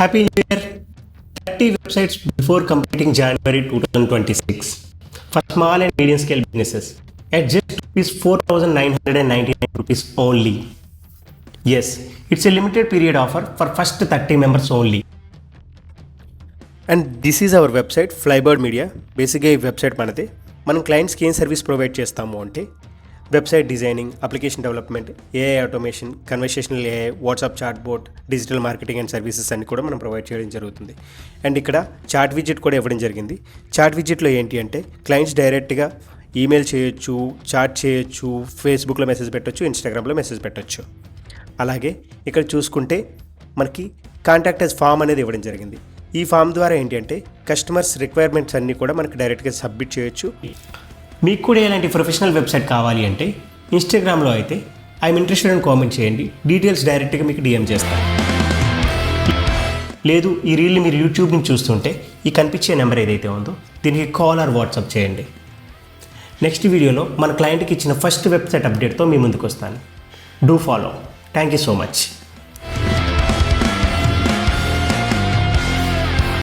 Happy New Year! 30 websites before completing January 2026 for small and medium scale businesses at just rupees 4,999 rupees only. Yes, it's a limited period offer for first 30 members only. And this is our website Flybird Media. బేసిక్గా ఈ website మనది. మనం క్లయింట్స్కి ఏం service provide చేస్తాము అంటే website designing, application development, AI automation, conversational AI, WhatsApp chat bot, digital marketing and services అన్ని కూడా మనం ప్రొవైడ్ చేయడం జరుగుతుంది. అండ్ ఇక్కడ చాట్ విజిట్ కూడా ఇవ్వడం జరిగింది. చాట్ విజిట్లో ఏంటి అంటే క్లయింట్స్ డైరెక్ట్గా ఈమెయిల్ చేయొచ్చు, చాట్ చేయొచ్చు, ఫేస్బుక్లో మెసేజ్ పెట్టొచ్చు, ఇన్స్టాగ్రామ్లో మెసేజ్ పెట్టొచ్చు. అలాగే ఇక్కడ చూసుకుంటే మనకి కాంటాక్ట్ అస్ ఫామ్ అనేది ఇవ్వడం జరిగింది. ఈ ఫామ్ ద్వారా ఏంటి అంటే కస్టమర్స్ రిక్వైర్మెంట్స్ అన్నీ కూడా మనకి డైరెక్ట్గా సబ్మిట్ చేయొచ్చు. మీకు కూడా ఇలాంటి ప్రొఫెషనల్ వెబ్సైట్ కావాలి అంటే ఇన్స్టాగ్రామ్లో అయితే ఐఎమ్ ఇంట్రెస్టెడ్ అని కామెంట్ చేయండి. డీటెయిల్స్ డైరెక్ట్గా మీకు డిఎం చేస్తాను. లేదు ఈ రీల్ని మీరు యూట్యూబ్ నుంచి చూస్తుంటే ఈ కనిపించే నెంబర్ ఏదైతే ఉందో దీనికి కాల్ ఆర్ వాట్సాప్ చేయండి. నెక్స్ట్ వీడియోలో మన క్లయింట్కి ఇచ్చిన ఫస్ట్ వెబ్సైట్ అప్డేట్తో మీ ముందుకు వస్తాను. Do follow. Thank you so much.